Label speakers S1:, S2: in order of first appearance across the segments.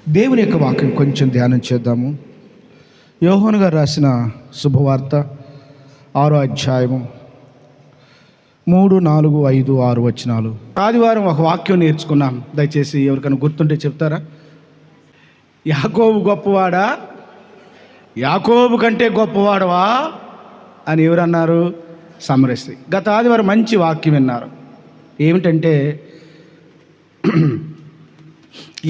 S1: దేవుని యొక్క వాక్యం కొంచెం ధ్యానం చేద్దాము. యోహాను గారు రాసిన శుభవార్త 6వ అధ్యాయము 3, 4, 5, 6 వచనాలు. ఆదివారం ఒక వాక్యం నేర్చుకున్నాం. దయచేసి ఎవరికైనా గుర్తుంటే చెప్తారా? యాకోబు గొప్పవాడా, యాకోబు కంటే గొప్పవాడవా అని ఎవరన్నారు? సమరస్త్రీ. గత ఆదివారం మంచి వాక్యం విన్నారు. ఏమిటంటే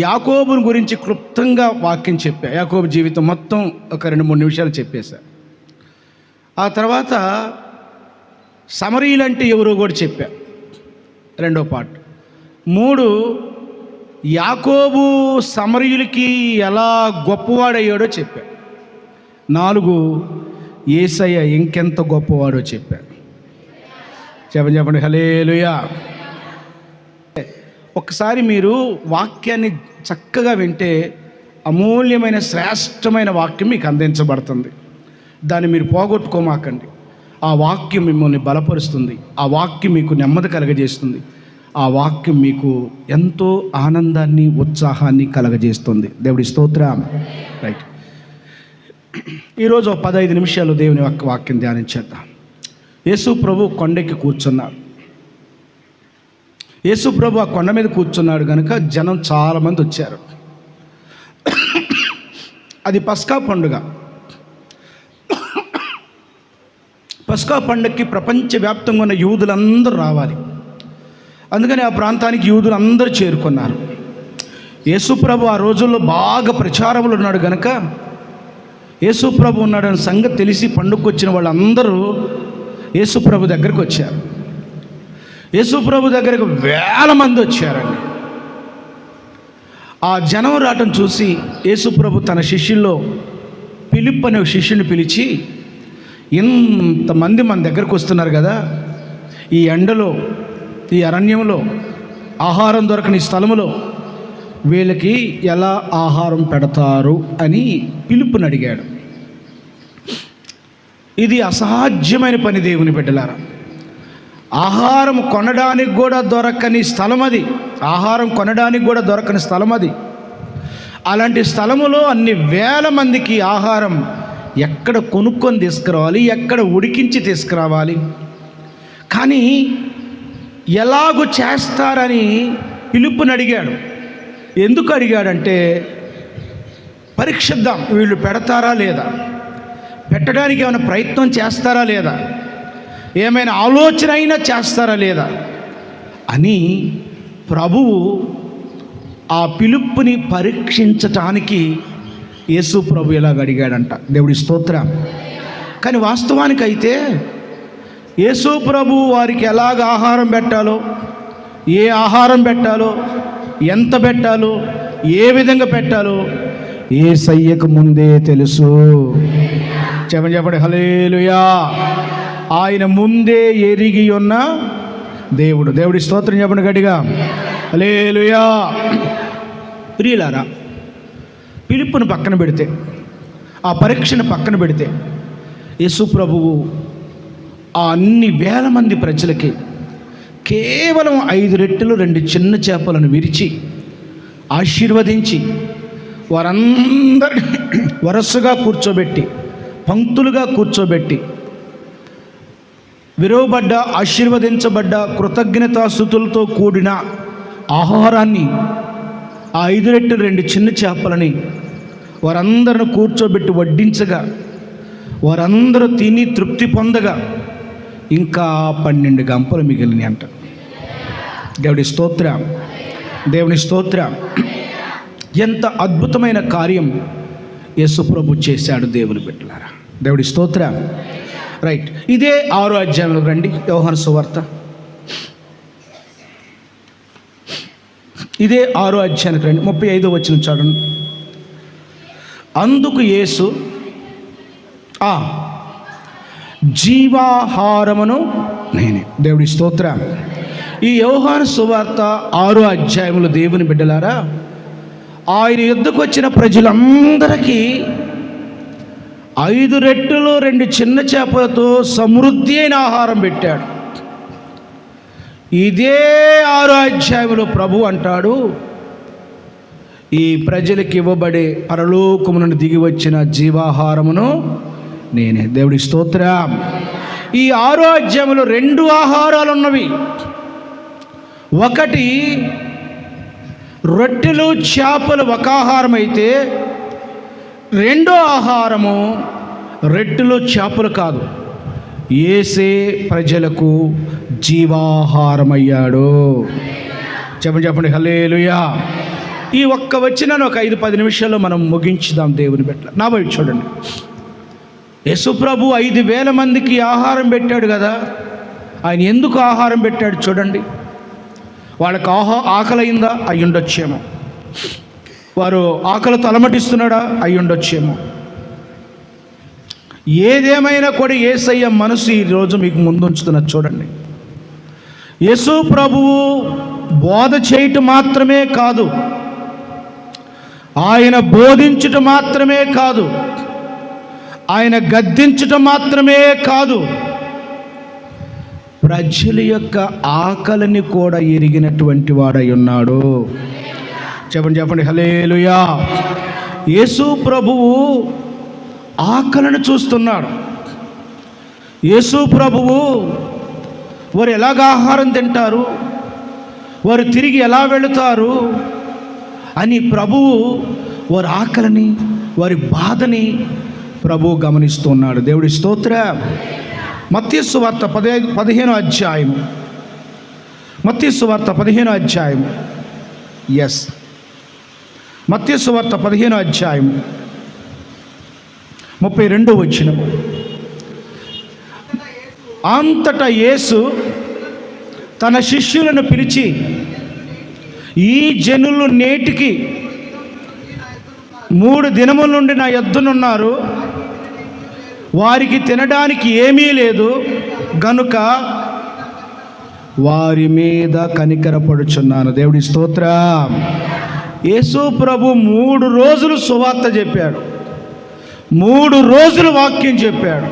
S1: యాకోబుని గురించి క్లుప్తంగా వాక్యం చెప్పా. యాకోబు జీవితం మొత్తం ఒక 2-3 నిమిషాలు చెప్పేశా. ఆ తర్వాత సమరీయులంటే ఎవరో కూడా చెప్పా, 2వ పార్ట్. 3 యాకోబు సమరీయులకి ఎలా గొప్పవాడయ్యాడో చెప్పా. 4 యేసయ్య ఇంకెంత గొప్పవాడో చెప్పా. చెప్పండి హల్లెలూయా. ఒకసారి మీరు వాక్యాన్ని చక్కగా వింటే అమూల్యమైన శ్రేష్టమైన వాక్యం మీకు అందించబడుతుంది. దాన్ని మీరు పోగొట్టుకోమాకండి. ఆ వాక్యం మిమ్మల్ని బలపరుస్తుంది. ఆ వాక్యం మీకు నెమ్మది కలగజేస్తుంది. ఆ వాక్యం మీకు ఎంతో ఆనందాన్ని, ఉత్సాహాన్ని కలగజేస్తుంది. దేవుడి స్తోత్రం. రైట్, ఈరోజు 15 నిమిషాలు దేవుని యొక్క వాక్యం ధ్యానించేద్దాం. యేసు ప్రభు కొండకి కూర్చున్నారు. యేసు ప్రభు ఆ కొండ మీద కూర్చున్నాడు కనుక జనం చాలామంది వచ్చారు. అది పస్కా పండుగ. పస్కా పండుగకి ప్రపంచవ్యాప్తంగా ఉన్న యూదులందరూ రావాలి. అందుకని ఆ ప్రాంతానికి యూదులందరూ చేరుకున్నారు. యేసు ప్రభు ఆ రోజుల్లో బాగా ప్రచారంలో ఉన్నాడు కనుక యేసు ప్రభు ఉన్నాడని సంగతి తెలిసి పండుగకు వచ్చిన వాళ్ళందరూ యేసు ప్రభు దగ్గరికి వచ్చారు. యేసు ప్రభు దగ్గరకు వేల మంది వచ్చారండి. ఆ జనం రావటం చూసి యేసు ప్రభు తన శిష్యుల్లో ఫిలిప్ అనే శిష్యుని పిలిచి, ఇంతమంది మన దగ్గరకు వస్తున్నారు కదా, ఈ ఎండలో, ఈ అరణ్యంలో, ఆహారం దొరకని స్థలములో వీళ్ళకి ఎలా ఆహారం పెడతారు అని ఫిలిప్పుని అడిగాడు. ఇది అసాధ్యమైన పని దేవుని బిడ్డలారా. ఆహారం కొనడానికి కూడా దొరకని స్థలం అది. ఆహారం కొనడానికి కూడా దొరకని స్థలం అది. అలాంటి స్థలములో అన్ని వేల మందికి ఆహారం ఎక్కడ కొనుక్కొని తీసుకురావాలి, ఎక్కడ ఉడికించి తీసుకురావాలి? కానీ ఎలాగూ చేస్తారని ఫిలిప్పుని అడిగాడు. ఎందుకు అడిగాడంటే, పరీక్షిద్దాం, వీళ్ళు పెడతారా లేదా, పెట్టడానికి ఏమైనా ప్రయత్నం చేస్తారా లేదా, ఏమైనా ఆలోచన అయినా చేస్తారా లేదా అని ప్రభువు ఆ ఫిలిప్పుని పరీక్షించటానికి యేసు ప్రభు ఇలాగ అడిగాడంట. దేవుడి స్తోత్రం. కానీ వాస్తవానికి అయితే యేసు ప్రభు వారికి ఎలాగ ఆహారం పెట్టాలో, ఏ ఆహారం పెట్టాలో, ఎంత పెట్టాలో, ఏ విధంగా పెట్టాలో యేసయ్యకు ముందే తెలుసు. చెప్పండి హల్లెలూయా. ఆయన ముందే ఎరిగి ఉన్న దేవుడు. దేవుడి స్తోత్రం చెప్పండి గట్టిగా హల్లెలూయా. ప్రియులారా, ఫిలిప్పును పక్కన పెడితే, ఆ పరీక్షను పక్కన పెడితే, యేసు ప్రభువు ఆ అన్ని వేల మంది ప్రజలకి కేవలం 5 రొట్టెలు 2 చిన్న చేపలను విరిచి ఆశీర్వదించి వారందరినీ వరుసగా కూర్చోబెట్టి, పంక్తులుగా కూర్చోబెట్టి, విరవబడ్డ, ఆశీర్వదించబడ్డ కృతజ్ఞతాస్తుతులతో కూడిన ఆహారాన్ని, ఆ 5 రొట్టెలు 2 చిన్న చేపలని వారందరిని కూర్చోబెట్టి వడ్డించగా వారందరూ తిని తృప్తి పొందగా ఇంకా 12 గంపలు మిగిలినాయి అంట. దేవుడి స్తోత్రం, దేవుని స్తోత్రం. ఎంత అద్భుతమైన కార్యం యేసు ప్రభు చేశాడు దేవుని బిడ్డలారా. దేవుడి స్తోత్రం. రైట్, ఇదే 6వ అధ్యాయంలో రండి. యోహాను సువార్త ఇదే 6వ అధ్యాయానికి రండి. 35వ వచనం చూడండి. అందుకు యేసు, జీవాహారమును నేనే. దేవుడి స్తోత్రం. ఈ యోహాను సువార్త 6వ అధ్యాయంలో దేవుని బిడ్డలారా, ఆయన యుద్ధకు వచ్చిన ప్రజలందరికీ 5 రొట్టెలు 2 చిన్న చేపలతో సమృద్ధి అయిన ఆహారం పెట్టాడు. ఇదే 6వ అధ్యాయంలో ప్రభు అంటాడు, ఈ ప్రజలకు ఇవ్వబడే పరలోకము నుండి దిగి వచ్చిన జీవాహారమును నేనే. దేవుడి స్తోత్రం. ఈ 6వ అధ్యాయంలో 2 ఆహారాలు ఉన్నవి. ఒకటి రొట్టెలు చేపలు ఒక ఆహారం అయితే, రెండో ఆహారము రొట్టెలు చేపలు కాదు, యేసే ప్రజలకు జీవాహారమయ్యాడు. చెప్పండి హల్లెలూయా. ఈ ఒక్క వచనాన్ని ఒక 5-10 నిమిషాల్లో మనం ముగించుదాం. దేవుని బిడ్డల నా వైపు చూడండి. యేసు ప్రభు 5,000 మందికి ఆహారం పెట్టాడు కదా. ఆయన ఎందుకు ఆహారం పెట్టాడు చూడండి. వాళ్ళకి ఆకలైందా? అయి ఉండొచ్చేమో. వారు ఆకలితో అలమటిస్తున్నాడా? అయి ఉండొచ్చేమో. ఏదేమైనా కూడా యేసయ్య మనసు ఈరోజు మీకు ముందుంచుతున్నది చూడండి. యేసు ప్రభువు బోధ చేయటం మాత్రమే కాదు, ఆయన బోధించటం మాత్రమే కాదు, ఆయన గద్దించటం మాత్రమే కాదు, ప్రజల యొక్క ఆకలిని కూడా ఎరిగినటువంటి వాడై ఉన్నాడు. చెప్పండి హల్లెలూయా. యేసు ప్రభువు ఆకలిని చూస్తున్నాడు. యేసు ప్రభువు వారు ఎలాగ ఆహారం తింటారు, వారు తిరిగి ఎలా వెళుతారు అని ప్రభువు వారి ఆకలిని, వారి బాధని ప్రభువు గమనిస్తున్నాడు. దేవుడి స్తోత్రం. మత్తయి సువార్త 15వ అధ్యాయము. మత్తయి సువార్త 15వ అధ్యాయము. మత్తయి సువార్త 15వ అధ్యాయము 32వ వచనము. అంతటా యేసు తన శిష్యులను పిలిచి, ఈ జనులు నేటికి 3 దినముల నుండి నా యొద్దనున్నారు, వారికి తినడానికి ఏమీ లేదు గనుక వారి మీద కనికరపడుచున్నాను. దేవుడి స్తోత్రం. యేసు ప్రభు 3 రోజులు సువార్త చెప్పాడు, 3 రోజులు వాక్యం చెప్పాడు.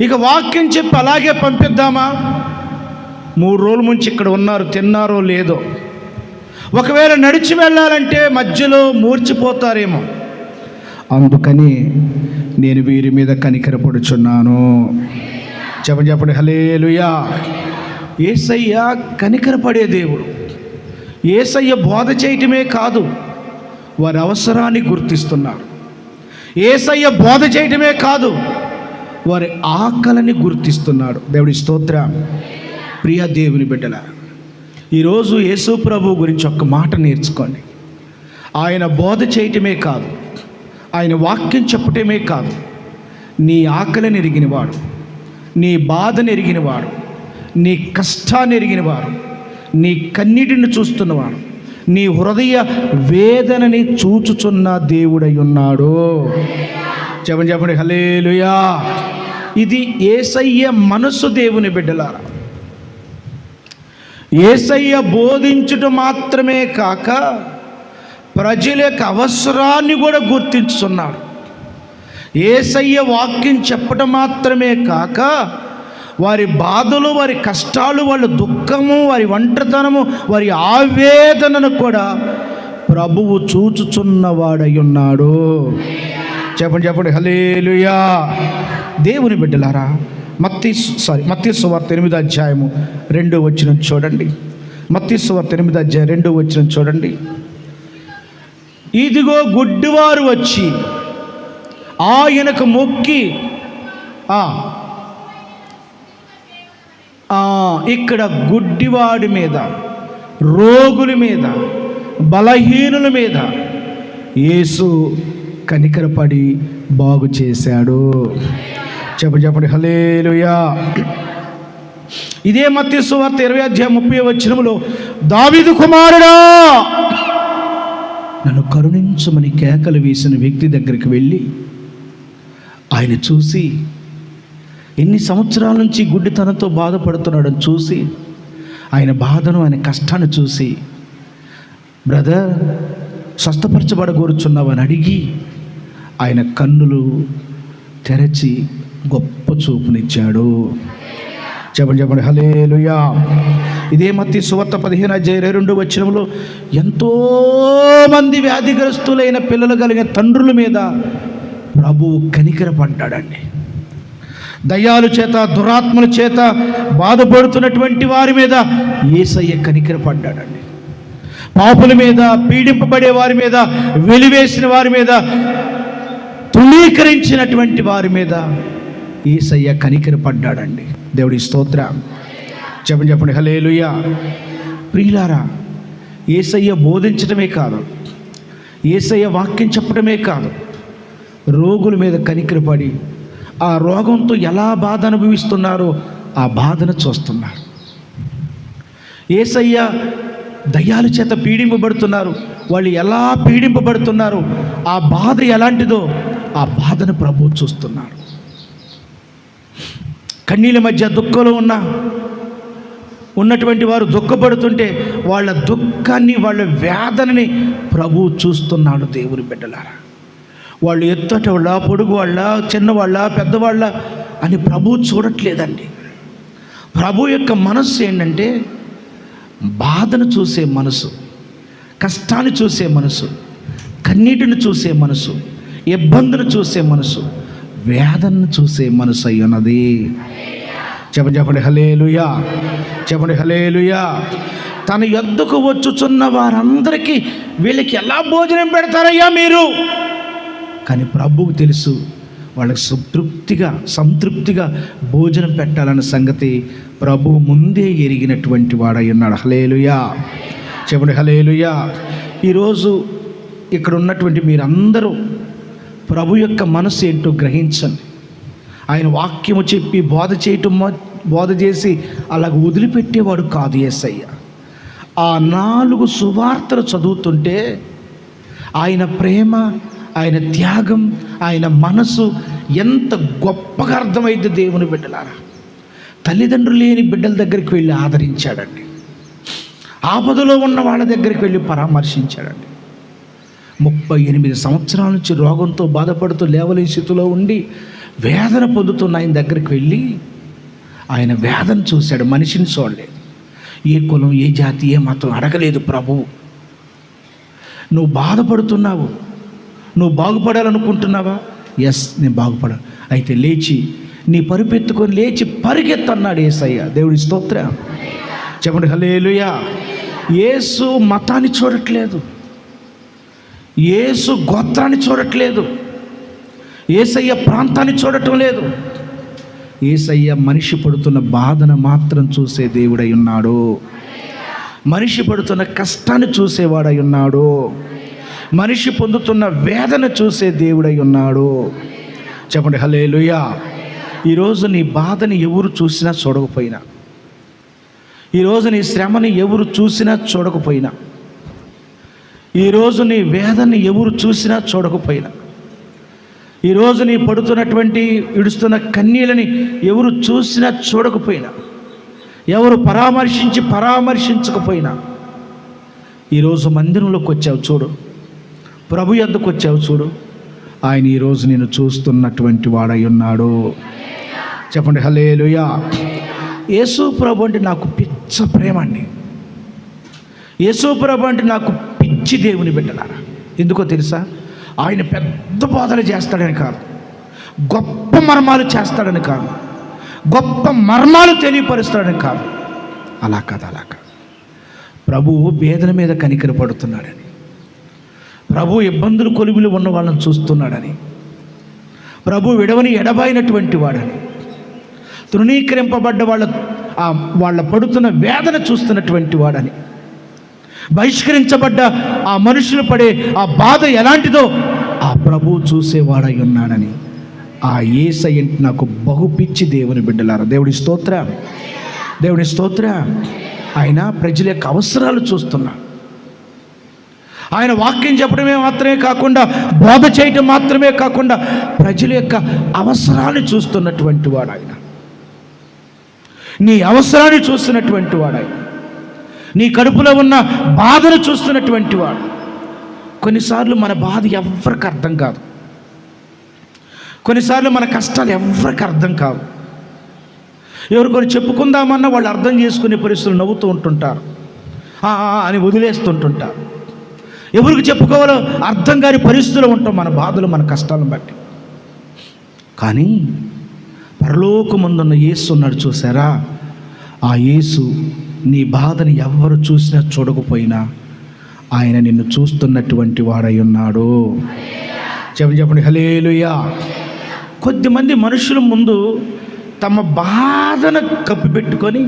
S1: ఇక వాక్యం చెప్పి అలాగే పంపిద్దామా? 3 రోజుల నుంచి ఇక్కడ ఉన్నారు, తిన్నారో లేదో. ఒకవేళ నడిచి వెళ్ళాలంటే మధ్యలో మూర్చిపోతారేమో. అందుకని నేను వీరి మీద కనికరపడుచున్నాను. చెప్పండి హల్లెలూయా. యేసయ్య కనికరపడే దేవుడు. యేసయ్య బోధ చేయటమే కాదు, వారి అవసరాన్ని గుర్తిస్తున్నాడు. యేసయ్య బోధ చేయటమే కాదు, వారి ఆకలిని గుర్తిస్తున్నాడు. దేవుడి స్తోత్రం. ప్రియ దేవుని బిడ్డల, ఈరోజు యేసు ప్రభు గురించి ఒక్క మాట నేర్చుకోండి. ఆయన బోధ చేయటమే కాదు, ఆయన వాక్యం చెప్పటమే కాదు, నీ ఆకలిని ఎరిగినవాడు, నీ బాధను ఎరిగినవాడు, నీ కష్టాన్ని ఎరిగినవాడు, నీ కన్నీటిని చూస్తున్నవాడు, నీ హృదయ వేదనని చూచుచున్న దేవుడై ఉన్నాడు. చెప్పండి హల్లెలూయా. ఇది యేసయ్య మనసు. దేవుని బిడ్డలారా, యేసయ్య బోధించుట మాత్రమే కాక ప్రజల యొక్క అవసరాన్ని కూడా గుర్తించుతున్నాడు. యేసయ్య వాక్యం చెప్పటం మాత్రమే కాక వారి బాధలు, వారి కష్టాలు, వాళ్ళ దుఃఖము, వారి ఒంటరితనము, వారి ఆవేదనను కూడా ప్రభువు చూచుచున్నవాడై ఉన్నాడు. చెప్పండి హల్లెలూయా. దేవుని బిడ్డలారా, మత్తయి సువార్త 8వ అధ్యాయము 2వ వచనం చూడండి. మత్తయి సువార్త 8వ అధ్యాయం 2వ వచనం చూడండి. ఇదిగో గుడ్డివారు వచ్చి ఆయనకు మొక్కి, ఇక్కడ గుడ్డివాడి మీద, రోగుల మీద, బలహీనుల మీద యేసు కనికరపడి బాగు చేశాడు. చెప్పండి హల్లెలూయా. ఇదే మత్తయి సువార్త 20వ అధ్యాయం 30వ వచనములో, దావీదు కుమారుడా నన్ను కరుణించమని కేకలు వేసిన వ్యక్తి దగ్గరికి వెళ్ళి ఆయన చూసి, ఎన్ని సంవత్సరాల నుంచి గుడ్డితనంతో బాధపడుతున్నాడని చూసి, ఆయన బాధను, ఆయన కష్టాన్ని చూసి, బ్రదర్ స్వస్థపరచబడగోరుచున్నావని అడిగి ఆయన కన్నులు తెరచి గొప్ప చూపునిచ్చాడు. చెప్పండి హల్లెలూయా. ఇదే మత్తయి సువార్త 15:22 ఎంతోమంది వ్యాధిగ్రస్తులైన పిల్లలు కలిగిన తండ్రుల మీద ప్రభువు కనికరపడ్డాడండి. దయ్యాల చేత దురాత్మల చేత బాధపడుతున్నటువంటి వారి మీద యేసయ్య కనికరపడ్డాడండి. పాపుల మీద, పీడింపబడే వారి మీద, వెలివేసిన వారి మీద, తృణీకరించినటువంటి వారి మీద యేసయ్య కనికరపడ్డాడండి. దేవుడి స్తోత్రం. చెప్పండి హల్లెలూయా. ప్రియులారా, యేసయ్య బోధించడమే కాదు, యేసయ్య వాక్యం చెప్పడమే కాదు, రోగుల మీద కనికరపడి ఆ రోగంతో ఎలా బాధ అనుభవిస్తున్నారో ఆ బాధను చూస్తున్నారు. యేసయ్య దయ్యాల చేత పీడింపబడుతున్నారు, వాళ్ళు ఎలా పీడింపబడుతున్నారు, ఆ బాధ ఎలాంటిదో ఆ బాధను ప్రభువు చూస్తున్నారు. కన్నీళ్ళ మధ్య దుఃఖంలో ఉన్నటువంటి వారు దుఃఖపడుతుంటే వాళ్ళ దుఃఖాన్ని, వాళ్ళ వేదనని ప్రభువు చూస్తున్నాడు. దేవుని బిడ్డలారా, వాళ్ళు ఎత్తట వాళ్ళ, పొడుగు వాళ్ళ, చిన్నవాళ్ళ, పెద్దవాళ్ళ అని ప్రభువు చూడట్లేదండి. ప్రభు యొక్క మనస్సు ఏంటంటే బాధను చూసే మనసు, కష్టాన్ని చూసే మనసు, కన్నీటిని చూసే మనసు, ఇబ్బందులు చూసే మనసు, వేదనను చూసే మనసు అయి ఉన్నది. చెప్పండి హల్లెలూయా. చెప్పండి హల్లెలూయా. తన యొద్దకు వచ్చుచున్న వారందరికీ వీళ్ళకి ఎలా భోజనం పెడతారయ్యా మీరు? కానీ ప్రభువుకు తెలుసు వాళ్ళకి సంతృప్తిగా భోజనం పెట్టాలన్న సంగతి ప్రభువు ముందే ఎరిగినటువంటి వాడై ఉన్నాడు. హల్లెలూయా. చెప్పండి హల్లెలూయా. ఈరోజు ఇక్కడ ఉన్నటువంటి మీరందరూ ప్రభు యొక్క మనసు ఏంటో గ్రహించండి. ఆయన వాక్యము చెప్పి బోధ చేసి అలాగ వదిలిపెట్టేవాడు కాదు యేసయ్య. ఆ 4 సువార్తలు చదువుతుంటే ఆయన ప్రేమ, ఆయన త్యాగం, ఆయన మనసు ఎంత గొప్పగా అర్థమైంది. దేవుని బిడ్డలారా, తల్లిదండ్రులు లేని బిడ్డల దగ్గరికి వెళ్ళి ఆదరించాడండి. ఆపదలో ఉన్న వాళ్ళ దగ్గరికి వెళ్ళి పరామర్శించాడండి. 38 సంవత్సరాల నుంచి రోగంతో బాధపడుతూ లేవలేని స్థితిలో ఉండి వేదన పొందుతున్న ఆయన దగ్గరికి వెళ్ళి ఆయన వేదన చూశాడు. మనిషిని చూడలేదు, ఏ కులం, ఏ జాతి, ఏ మతం అడగలేదు. ప్రభువు, నువ్వు బాధపడుతున్నావు, నువ్వు బాగుపడాలనుకుంటున్నావా? ఎస్, నేను బాగుపడాలి. అయితే లేచి నీ పరుపెత్తుకొని లేచి పరిగెత్తన్నాడు యేసయ్య. దేవుడి స్తోత్రం. చెప్పండి హల్లెలూయా. యేసు మతాన్ని చూడట్లేదు, యేసు గోత్రాన్ని చూడట్లేదు, యేసయ్య ప్రాంతాన్ని చూడటం లేదు. యేసయ్య మనిషి పడుతున్న బాధను మాత్రం చూసే దేవుడై ఉన్నాడు. మనిషి పడుతున్న కష్టాన్ని చూసేవాడై ఉన్నాడు. మనిషి పొందుతున్న వేదన చూసే దేవుడై ఉన్నాడు. చెప్పండి హల్లెలూయా. ఈరోజు నీ బాధని ఎవరు చూసినా చూడకపోయినా, ఈరోజు నీ శ్రమని ఎవరు చూసినా చూడకపోయినా, ఈరోజు నీ వేదనని ఎవరు చూసినా చూడకపోయినా, ఈరోజు నీ పడుతున్నటువంటి ఇడుస్తున్న కన్నీళ్ళని ఎవరు చూసినా చూడకపోయినా, ఎవరు పరామర్శించకపోయినా, ఈరోజు మందిరంలోకి వచ్చావు చూడు, ప్రభు యొద్దకు వచ్చావు చూడు, ఆయన ఈరోజు నేను చూస్తున్నటువంటి వాడై ఉన్నాడు. చెప్పండి హల్లెలూయా. యేసు ప్రభు అంటే నాకు పిచ్చ ప్రేమ అండి. యేసు ప్రభు అంటే నాకు పిచ్చి. దేవుని బిడ్డలారా, ఎందుకో తెలుసా? ఆయన పెద్ద బోధలు చేస్తాడని కాదు, గొప్ప మర్మాలు చేస్తాడని కాదు, గొప్ప మర్మాలు తెలియపరుస్తాడని కాదు. అలా కాదు. ప్రభువు వేదన మీద కనికరపడుతున్నాడని, ప్రభు ఇబ్బందులు కొలువులు ఉన్న వాళ్ళని చూస్తున్నాడని, ప్రభు విడవని ఎడబాయినటువంటి వాడని, తృణీకరింపబడ్డ వాళ్ళ పడుతున్న వేదన చూస్తున్నటువంటి వాడని, బహిష్కరించబడ్డ ఆ మనుషులు పడే ఆ బాధ ఎలాంటిదో ఆ ప్రభువు చూసేవాడై ఉన్నాడని ఆ యేసయ్య నాకు బహు పిచ్చి. దేవుని బిడ్డలారా, దేవుడి స్తోత్రం, దేవుడి స్తోత్రం. ఆయన ప్రజల యొక్క అవసరాలు చూస్తున్నాడు. ఆయన వాక్యం చెప్పడమే మాత్రమే కాకుండా, బోధ చేయటం మాత్రమే కాకుండా, ప్రజల యొక్క అవసరాన్ని చూస్తున్నటువంటి వాడు ఆయన. నీ అవసరాన్ని చూస్తున్నటువంటి వాడు ఆయన. నీ కడుపులో ఉన్న బాధను చూస్తున్నటువంటి వాడు. కొన్నిసార్లు మన బాధ ఎవరికి అర్థం కాదు, కొన్నిసార్లు మన కష్టాలు ఎవరికి అర్థం కావు. ఎవరికొని చెప్పుకుందామన్నా వాళ్ళు అర్థం చేసుకునే పరిస్థితులు నవ్వుతూ ఉంటుంటారు, అని వదిలేస్తుంటుంటారు. ఎవరికి చెప్పుకోవాలో అర్థం కాని పరిస్థితులు ఉంటాం మన బాధలు, మన కష్టాలను బట్టి. కానీ పరలోకమందున్న యేసు ఉన్నాడు చూసారా, ఆ యేసు నీ బాధని ఎవరు చూసినా చూడకపోయినా ఆయన నిన్ను చూస్తున్నటువంటి వాడై ఉన్నాడు. చెప్పండి హల్లెలూయా. కొద్దిమంది మనుషుల ముందు తమ బాధను కప్పిపెట్టుకొని,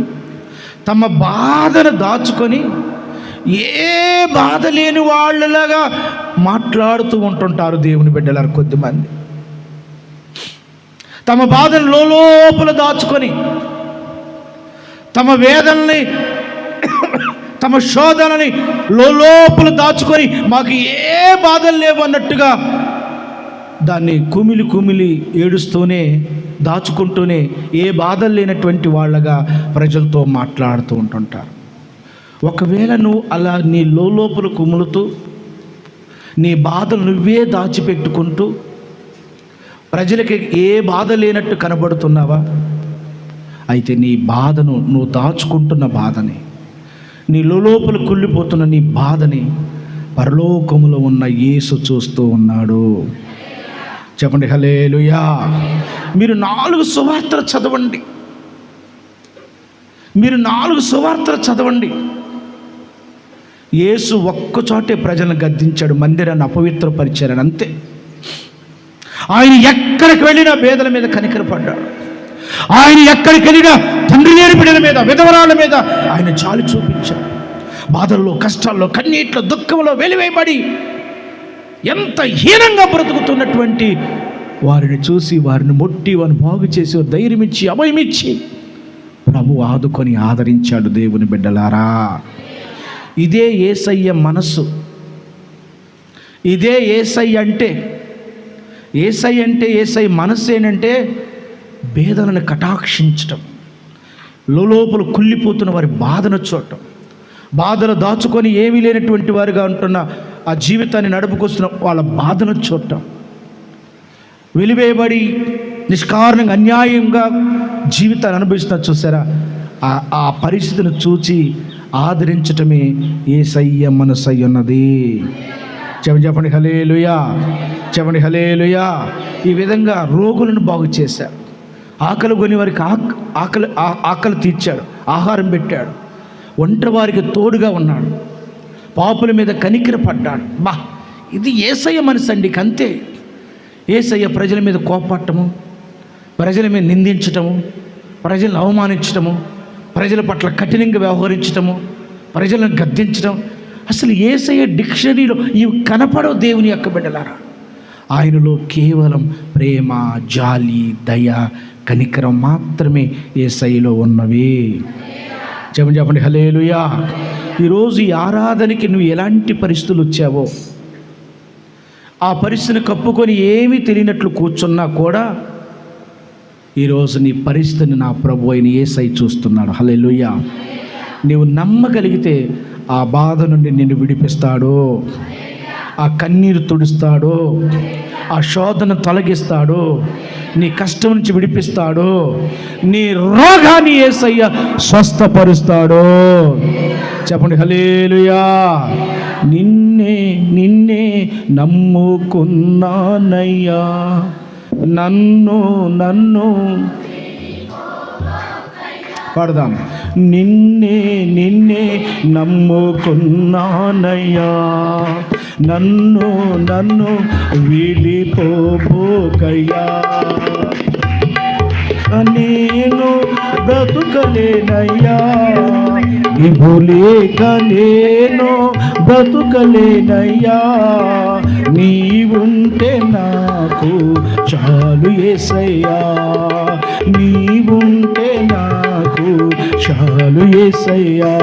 S1: తమ బాధను దాచుకొని ఏ బాధ లేని వాళ్ళలాగా మాట్లాడుతూ ఉంటుంటారు దేవుని బిడ్డలారు. కొద్దిమంది తమ బాధను లోపల దాచుకొని, తమ వేదనని, తమ శోధనని లోపల దాచుకొని మాకు ఏ బాధలు లేవు అన్నట్టుగా దాన్ని కుమిలి కుమిలి ఏడుస్తూనే, దాచుకుంటూనే ఏ బాధలు లేనటువంటి వాళ్ళగా ప్రజలతో మాట్లాడుతూ ఉంటుంటారు. ఒకవేళ నువ్వు అలా నీ లోపల కుములుతూ నీ బాధలు నువ్వే దాచిపెట్టుకుంటూ ప్రజలకి ఏ బాధ లేనట్టు కనబడుతున్నావా, అయితే నీ బాధను, నువ్వు దాచుకుంటున్న బాధని, నీ లోపల కుళ్ళిపోతున్న నీ బాధని పరలోకములో ఉన్న యేసు చూస్తూ ఉన్నాడు. చెప్పండి హల్లెలూయా. మీరు 4 సువార్తలు చదవండి, మీరు 4 సువార్తలు చదవండి. యేసు ఒక్కచోటే ప్రజలను గద్దించాడు, మందిరాన్ని అపవిత్రపరిచారని, అంతే. ఆయన ఎక్కడికి వెళ్ళినా పేదల మీద కనికరపడ్డాడు. ఆయన ఎక్కడికి వెళ్ళినా తండ్రి లేని బిడ్డల మీద, విధవరాల మీద ఆయన జాలి చూపించాడు. బాధల్లో, కష్టాల్లో, కన్నీట్లో, దుఃఖంలో వెలివేయబడి ఎంత హీనంగా బ్రతుకుతున్నటువంటి వారిని చూసి, వారిని ముట్టి, వారిని బాగు చేసి, ధైర్యం ఇచ్చి, అభయమిచ్చి ప్రభు ఆదుకొని ఆదరించాడు. దేవుని బిడ్డలారా, ఇదే యేసయ్య మనస్సు, ఇదే యేసయ్య అంటే. యేసయ్య అంటే, యేసయ్య మనస్సు ఏంటంటే పేదలను కటాక్షించటం, లోపల కుళ్ళిపోతున్న వారి బాధను చూడటం, బాధలు దాచుకొని ఏమీ లేనటువంటి వారిగా ఉంటున్న ఆ జీవితాన్ని నడుపుకొస్తున్న వాళ్ళ బాధను చూడటం, వెలివేయబడి నిష్కారణంగా అన్యాయంగా జీవితాన్ని అనుభవిస్తున్నారు చూసారా, ఆ పరిస్థితిని చూచి ఆదరించటమే యేసయ్య మనసై ఉన్నది. చెప్పండి హల్లెలూయా, చెప్పండి హల్లెలూయా. ఈ విధంగా రోగులను బాగు చేశారు, ఆకలి కొని వారికి ఆకలి తీర్చాడు, ఆహారం పెట్టాడు, ఒంటరి వారికి తోడుగా ఉన్నాడు, పాపుల మీద కనికరపడ్డాడు. ఇది యేసయ్య మనసు అండి, అంతే. యేసయ్య ప్రజల మీద కోపపడటము, ప్రజల మీద నిందించటము, ప్రజలను అవమానించటము, ప్రజల పట్ల కఠినంగా వ్యవహరించటము, ప్రజలను గద్దించడం, అసలు యేసయ్య డిక్షనరీలో ఇవి కనపడవు దేవుని యొక్క బిడ్డలారా. ఆయనలో కేవలం ప్రేమ, జాలి, దయ, కనికరం మాత్రమే యేసయ్యలో ఉన్నవి. చెప్పండి హల్లెలూయా. ఈరోజు ఈ ఆరాధనకి నువ్వు ఎలాంటి పరిస్థితులు వచ్చావో, ఆ పరిస్థితిని కప్పుకొని ఏమీ తెలియనట్లు కూర్చున్నా కూడా ఈరోజు నీ పరిస్థితిని నా ప్రభు అయిన యేసయ్య చూస్తున్నాడు. హల్లెలూయా. నీవు నమ్మగలిగితే ఆ బాధ నుండి నిన్ను విడిపిస్తాడు, ఆ కన్నీరు తుడుస్తాడు, ఆ శోధన తొలగిస్తాడు, నీ కష్టం నుంచి విడిపిస్తాడు, నీ రోగాన్ని యేసయ్య స్వస్థపరుస్తాడు. చెప్పండి హల్లెలూయా. నిన్నే నిన్నే నమ్ముకున్నానయ్యా, నన్ను పాడదాం. నిన్నే నిన్నే నమ్ముకున్నానయ్యా, నన్ను వీడిపోబోకయ్యా, నేను బ్రతుకలేనయ్యా, నీవు లేక నేను బ్రతుకలేనయ్యా, నీవుంటే నాకు చాలు యేసయ్యా, నీవుంటే నాకు చాలు యేసయ్యా.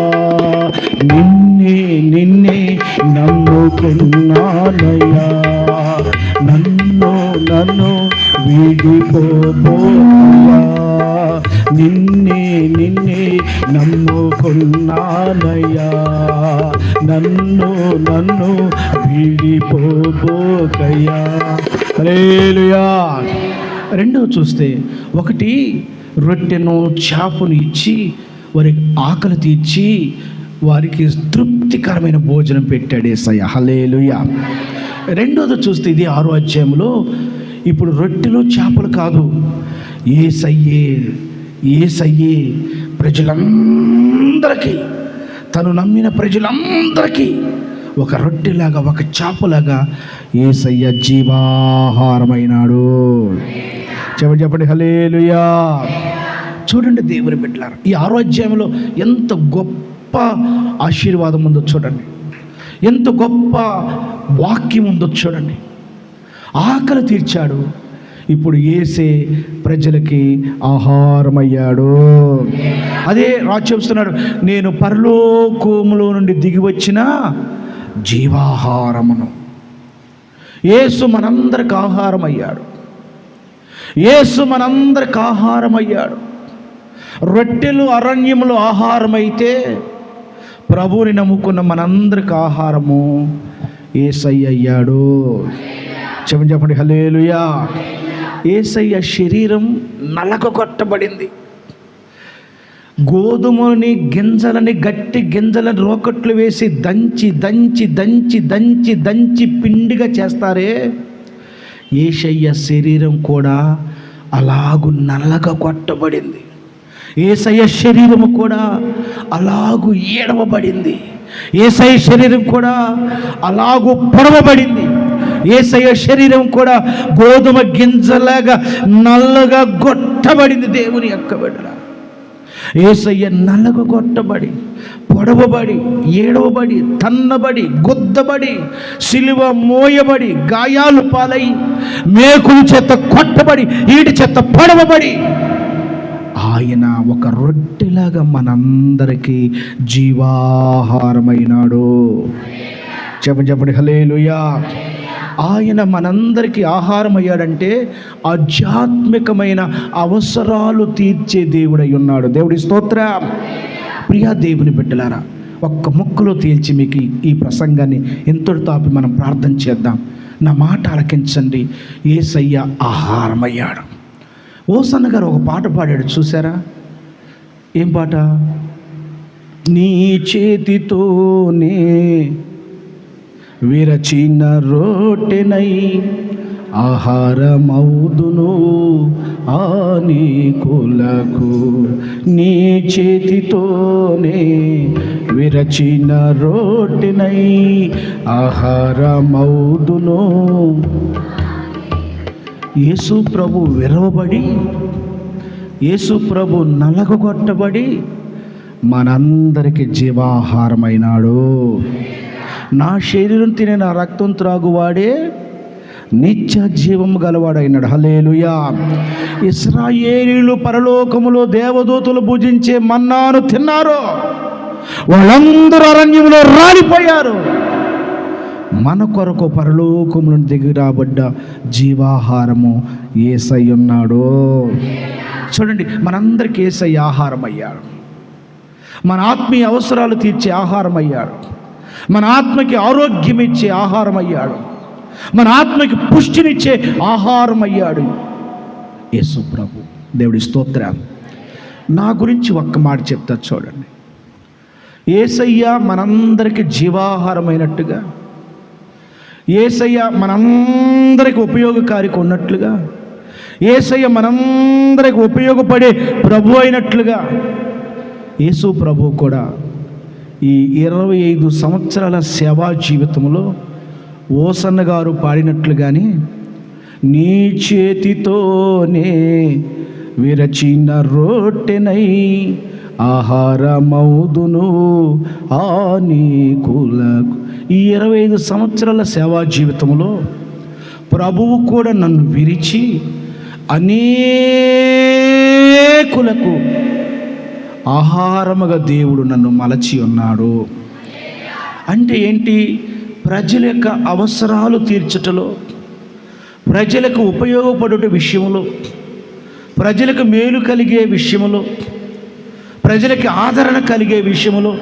S1: నిన్నే నిన్నే నమ్ముకున్నానయ్యా, నన్ను వీడిపోబోయా, నిన్నే నిన్నే నమ్ముకున్నానయ్యా, నన్ను వీడిపోబోకయ్యా. హల్లెలూయా. రెండవ చూస్తే, ఒకటి రొట్టెను చేపను ఇచ్చి వారికి ఆకలి తీర్చి వారికి తృప్తికరమైన భోజనం పెట్టాడు యేసయ్య. హల్లెలూయా. రెండోది చూస్తే ఇది 6వ అధ్యాయంలో ఇప్పుడు రొట్టెలు చేపలు కాదు, యేసయ్యే ప్రజలందరికీ, తను నమ్మిన ప్రజలందరికీ ఒక రొట్టెలాగా ఒక చేపలాగా యేసయ్య జీవాహారమైనాడు. చెప్పండి హల్లెలూయా. చూడండి దేవుని బిడ్డలారా, ఈ 6వ అధ్యాయంలో ఎంత గొప్ప ఆశీర్వాదం ఉందో చూడండి, ఎంత గొప్ప వాక్యం ఉందో చూడండి. ఆకలి తీర్చాడు, ఇప్పుడు యేసే ప్రజలకి ఆహారమయ్యాడు. అదే రాజు చెప్తున్నాడు, నేను పరలోకములో నుండి దిగి వచ్చిన జీవాహారమును. యేసు మనందరికి ఆహారం అయ్యాడు. యేసు మనందరికి ఆహారం అయ్యాడు. రొట్టెలు అరణ్యములో ఆహారమైతే ప్రభువుని నమ్ముకున్న మనందరికి ఆహారము యేసయ్య అయ్యాడు. చెప్పండి హల్లెలూయా. యేసయ్య శరీరం నలగొట్టబడింది. గోధుమని గింజలని, గట్టి గింజలని రోకట్లు వేసి దంచి దంచి దంచి దంచి దంచి పిండిగా చేస్తారే, యేసయ్య శరీరం కూడా అలాగు నలగొట్టబడింది. యేసయ్య శరీరము కూడా అలాగు ఏడవబడింది. యేసయ్య శరీరం కూడా అలాగు పొడవబడింది. యేసయ్య శరీరం కూడా గోధుమ గింజలాగా నల్లగా గొట్టబడింది. దేవుని యొక్క బిడ్డలారా, యేసయ్య నల్లగొట్టబడి, పొడవబడి, ఏడవబడి, తన్నబడి, గుద్దబడి, సిలువ మోయబడి, గాయాలు పాలై, మేకుల చేత కొట్టబడి, ఈటి చేత పొడవబడి, ఆయన ఒక రొట్టెలాగా మనందరికీ జీవాహారమైనాడు. చెప్పండి హల్లెలూయా. ఆయన మనందరికీ ఆహారం అయ్యాడంటే ఆధ్యాత్మికమైన అవసరాలు తీర్చే దేవుడై ఉన్నాడు. దేవుడి స్తోత్రం. ప్రియా దేవుని బిడ్డలారా, ఒక్క ముక్కలో తేల్చి మీకు ఈ ప్రసంగాన్ని ఎంతటితో ఆపి మనం ప్రార్థన చేద్దాం. నా మాట ఆలకించండి. యేసయ్య ఆహారమయ్యాడు. ఓసన్న గారు ఒక పాట పాడాడు, చూసారా? ఏం పాట? నీ చేతితోనే విరచిన రొట్టెనై ఆహారమౌదును అనేకులకు. నీ చేతితోనే విరచిన రొట్టెనై ఆహారమౌదును. యేసు ప్రభు విరవబడి, యేసు ప్రభు నలగొట్టబడి మనందరికి జీవాహారమైనాడు. నా శరీరం తినే నా రక్తం త్రాగువాడే నిత్య జీవము గలవాడైనాడు. హల్లెలూయా. ఇశ్రాయేలీయులు పరలోకములో దేవదూతలు భుజించే మన్నాను తిన్నారు. వాళ్ళందరూ అరణ్యంలో రాలిపోయారు. మన కొరకు పరలోకముల దిగి రాబడ్డ జీవాహారము యేసయ్య ఉన్నాడు. చూడండి, మనందరికీ యేసయ్య ఆహారం అయ్యాడు. మన ఆత్మీయ అవసరాలు తీర్చే ఆహారం అయ్యాడు. మన ఆత్మకి ఆరోగ్యం ఇచ్చే ఆహారం అయ్యాడు. మన ఆత్మకి పుష్టినిచ్చే ఆహారం అయ్యాడు యేసు ప్రభు. దేవుడి స్తోత్రం. నా గురించి ఒక్క మాట చెప్తా చూడండి. యేసయ్య మనందరికీ జీవాహారమైనట్టుగా, యేసయ్య మనందరికి ఉపయోగకారికి ఉన్నట్లుగా, యేసయ్య మనందరికి ఉపయోగపడే ప్రభు అయినట్లుగా, యేసు ప్రభు కూడా ఈ 25 సంవత్సరాల సేవా జీవితంలో ఓసన్న గారు పాడినట్లుగానే నీ చేతితోనే విరచిన రొట్టెనై ఆహారమౌదును అనేకులకు. ఈ 25 సంవత్సరాల సేవా జీవితంలో ప్రభువు కూడా నన్ను విరిచి అనేకులకు ఆహారముగా దేవుడు నన్ను మలచి ఉన్నాడు. అంటే ఏంటి? ప్రజల యొక్క అవసరాలు తీర్చటలో, ప్రజలకు ఉపయోగపడుట విషయంలో, ప్రజలకు మేలు కలిగే విషయంలో, ప్రజలకి ఆదరణ కలిగే విషయంలో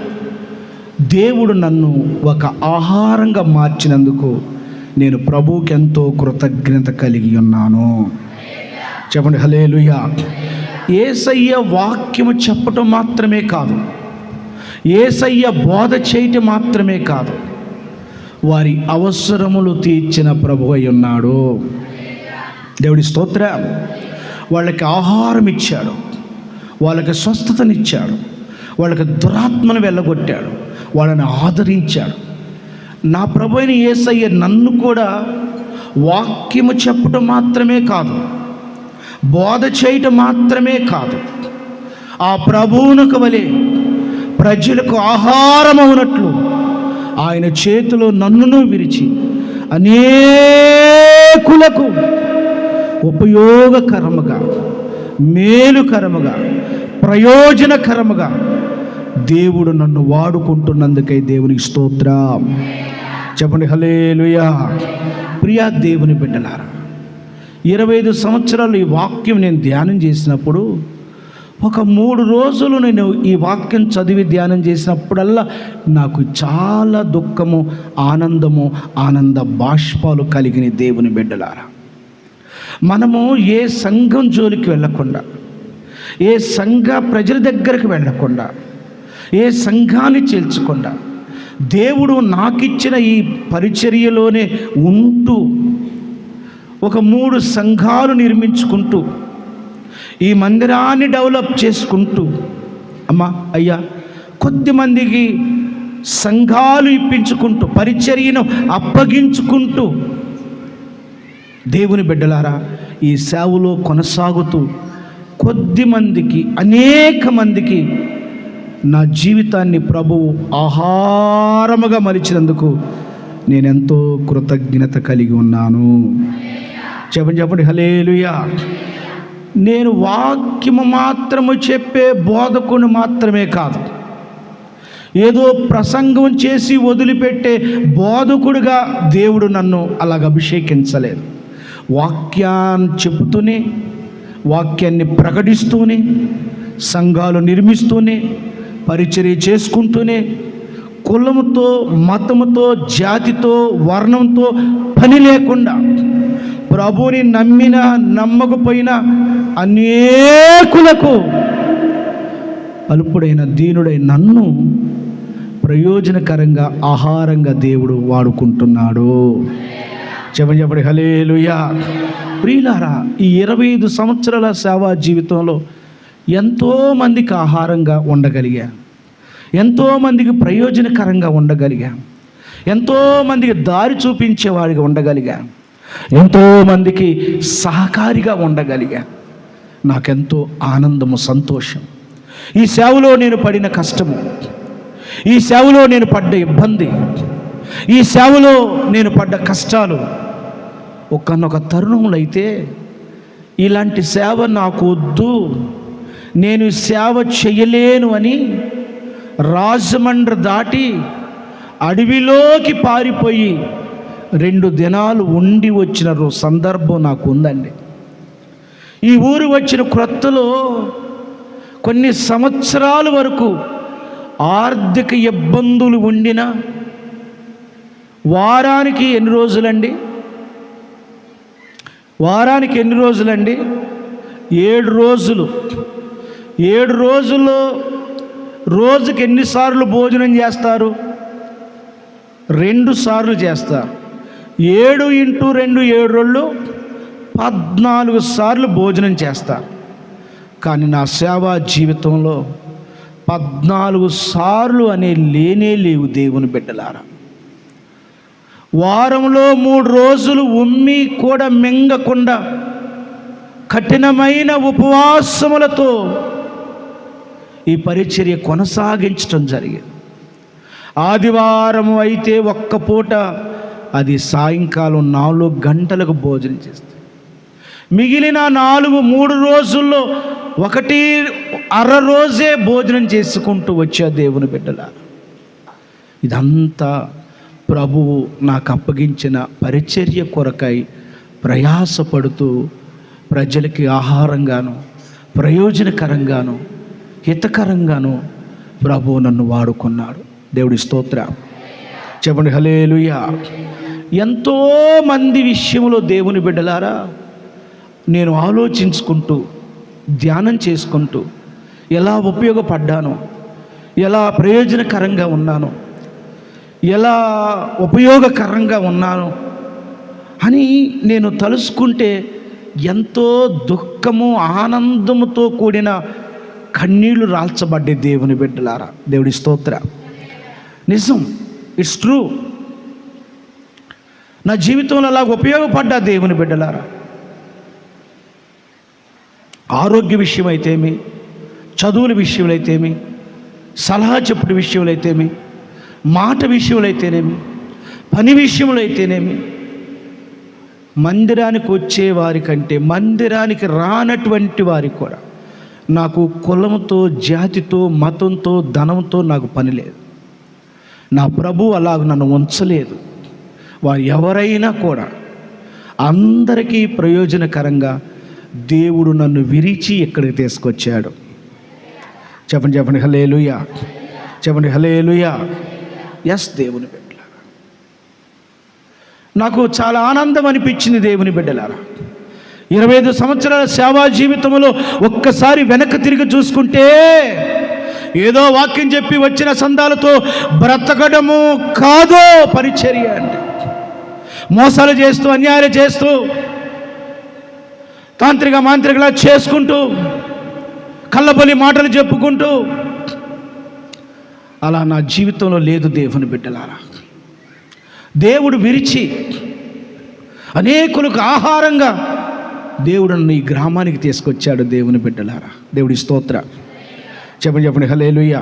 S1: దేవుడు నన్ను ఒక ఆహారంగా మార్చినందుకు నేను ప్రభువుకి ఎంతో కృతజ్ఞత కలిగి ఉన్నాను. చెప్పండి హల్లెలూయా. యేసయ్య వాక్యము చెప్పటం మాత్రమే కాదు, యేసయ్య బోధ చేయటం మాత్రమే కాదు, వారి అవసరములు తీర్చిన ప్రభువు అయి ఉన్నాడు. దేవుడి స్తోత్రం. వాళ్ళకి ఆహారం ఇచ్చాడు, వాళ్ళకి స్వస్థతనిచ్చాడు, వాళ్ళకి దురాత్మను వెళ్ళగొట్టాడు, వాళ్ళని ఆదరించాడు. నా ప్రభు అయిన యేసయ్య నన్ను కూడా వాక్యము చెప్పటం మాత్రమే కాదు, బోధ చేయటం మాత్రమే కాదు, ఆ ప్రభువునకు వలె ప్రజలకు ఆహారం అవునట్లు ఆయన చేతిలో నన్నును విరిచి అనేకులకు ఉపయోగకరముగా, మేలుకరముగా, ప్రయోజనకరముగా దేవుడు నన్ను వాడుకుంటున్నందుకై దేవునికి స్తోత్రం. చెప్పండి హల్లెలూయా. ప్రియా దేవుని బిడ్డలారా, 25 సంవత్సరాలు ఈ వాక్యం నేను ధ్యానం చేసినప్పుడు, ఒక 3 రోజులు నేను ఈ వాక్యం చదివి ధ్యానం చేసినప్పుడల్లా నాకు చాలా దుఃఖము, ఆనంద బాష్పాలు కలిగిన దేవుని బిడ్డలారా, మనము ఏ సంఘం జోలికి వెళ్ళకుండా, ఏ సంఘ ప్రజల దగ్గరకు వెళ్ళకుండా, ఏ సంఘాన్ని చేల్చకుండా, దేవుడు నాకిచ్చిన ఈ పరిచర్యలోనే ఉంటూ ఒక 3 సంఘాలు నిర్మించుకుంటూ, ఈ మందిరాన్ని డెవలప్ చేసుకుంటూ, అమ్మా అయ్యా కొద్దిమందికి సంఘాలు ఇప్పించుకుంటూ, పరిచర్యను అప్పగించుకుంటూ, దేవుని బిడ్డలారా ఈ సేవలో కొనసాగుతూ కొద్దిమందికి, అనేక మందికి నా జీవితాన్ని ప్రభువు ఆహారముగా మలిచినందుకు నేనెంతో కృతజ్ఞత కలిగి ఉన్నాను. చెప్పండి హల్లెలూయా. నేను వాక్యము మాత్రము చెప్పే బోధకుని మాత్రమే కాదు, ఏదో ప్రసంగం చేసి వదిలిపెట్టే బోధకుడిగా దేవుడు నన్ను అలాగ అభిషేకించలేదు. వాక్యాన్ని చెబుతూనే, వాక్యాన్ని ప్రకటిస్తూనే, సంఘాలు నిర్మిస్తూనే, పరిచర్య చేసుకుంటూనే, కులముతో, మతముతో, జాతితో, వర్ణంతో పని లేకుండా ప్రభువుని నమ్మిన నమ్మకపోయినా అనేకులకు అల్పుడైన దీనుడైన నన్ను ప్రయోజనకరంగా ఆహారంగా దేవుడు వాడుకుంటున్నాడు. చెప్పండి హల్లెలూయా. ప్రియులారా, ఈ 25 సంవత్సరాల సేవా జీవితంలో ఎంతోమందికి ఆహారంగా ఉండగలిగా, ఎంతోమందికి ప్రయోజనకరంగా ఉండగలిగా, ఎంతోమందికి దారి చూపించేవాడిగా ఉండగలిగా, ఎంతోమందికి సహకారిగా ఉండగలిగా. నాకెంతో ఆనందము, సంతోషం. ఈ సేవలో నేను పడిన కష్టము, ఈ సేవలో నేను పడ్డ ఇబ్బంది, ఈ సేవలో నేను పడ్డ కష్టాలు ఒక్కనొక తరుణంలో అయితే ఇలాంటి సేవ నాకు వద్దు, నేను సేవ చేయలేను అని రాజమండ్రి దాటి అడవిలోకి పారిపోయి 2 దినాలు ఉండి వచ్చిన సందర్భం నాకు ఉందండి. ఈ ఊరు వచ్చిన క్రొత్తలో కొన్ని సంవత్సరాల వరకు ఆర్థిక ఇబ్బందులు ఉండిన, వారానికి ఎన్ని రోజులండి? 7 రోజులు. 7 రోజుల్లో రోజుకి ఎన్నిసార్లు భోజనం చేస్తారు? 2 సార్లు చేస్తారు. 7 × 2 7 రోజులు 14 సార్లు భోజనం చేస్తారు. కానీ నా సేవా జీవితంలో 14 సార్లు అనే లేనే లేవు దేవుని బిడ్డలారా. వారంలో 3 రోజులు ఉమ్మి కూడా మింగకుండా కఠినమైన ఉపవాసములతో ఈ పరిచర్య కొనసాగించడం జరిగింది. ఆదివారం అయితే ఒక్క పూట, అది సాయంకాలం 4 గంటలకు భోజనం చేస్తుంది. మిగిలిన 3 రోజుల్లో 1.5 రోజే భోజనం చేసుకుంటూ వచ్చా దేవుని బిడ్డలా. ఇదంతా ప్రభువు నాకు అప్పగించిన పరిచర్య కొరకై ప్రయాసపడుతూ ప్రజలకి ఆహారంగాను, ప్రయోజనకరంగాను, హితకరంగాను ప్రభువు నన్ను వాడుకున్నాడు. దేవుడి స్తోత్రం. చెప్పండి హల్లెలూయా. ఎంతోమంది విషయంలో దేవుని బిడ్డలారా నేను ఆలోచించుకుంటూ ధ్యానం చేసుకుంటూ ఎలా ఉపయోగపడ్డానో, ఎలా ప్రయోజనకరంగా ఉన్నానో, ఎలా ఉపయోగకరంగా ఉన్నానో అని నేను తలుసుకుంటే ఎంతో దుఃఖము ఆనందముతో కూడిన కన్నీళ్లు రాల్చబడ్డే దేవుని బిడ్డలారా. దేవుడి స్తోత్ర. నిజం, ఇట్స్ ట్రూ. నా జీవితంలో అలా ఉపయోగపడ్డా దేవుని బిడ్డలారా. ఆరోగ్య విషయం అయితేమి, చదువుల విషయంలో అయితేమి, సలహా చెప్పుడు విషయంలో అయితేమి, మాట విషయంలో అయితేనేమి, పని విషయంలో అయితేనేమి, మందిరానికి వచ్చే వారి కంటే మందిరానికి రానటువంటి వారికి కూడా నాకు కులంతో, జాతితో, మతంతో, ధనంతో నాకు పని లేదు. నా ప్రభు అలాగ నన్ను ఉంచలేదు. వారు ఎవరైనా కూడా అందరికీ ప్రయోజనకరంగా దేవుడు నన్ను విరిచి ఇక్కడికి తీసుకొచ్చాడు. చెప్పండి చెప్పండి హల్లెలూయా, చెప్పండి హల్లెలూయా. ఎస్ దేవుని బిడ్డలారా, నాకు చాలా ఆనందం అనిపించింది దేవుని బిడ్డలారా. 25 సంవత్సరాల సేవా జీవితంలో ఒక్కసారి వెనక్కి తిరిగి చూసుకుంటే ఏదో వాక్యం చెప్పి వచ్చిన సందాలతో బ్రతకడము కాదో పరిచర్య అంటే. మోసాలు చేస్తూ, అన్యాయాలు చేస్తూ, తాంత్రిక మాంత్రికలా చేసుకుంటూ, కళ్ళబొలి మాటలు చెప్పుకుంటూ, అలా నా జీవితంలో లేదు దేవుని బిడ్డలారా. దేవుడు విరిచి అనేకులకు ఆహారంగా దేవుడు నన్ను ఈ గ్రామానికి తీసుకొచ్చాడు దేవుని బిడ్డలారా. దేవుడి స్తోత్ర. చెప్పండి చెప్పండి హల్లెలూయా.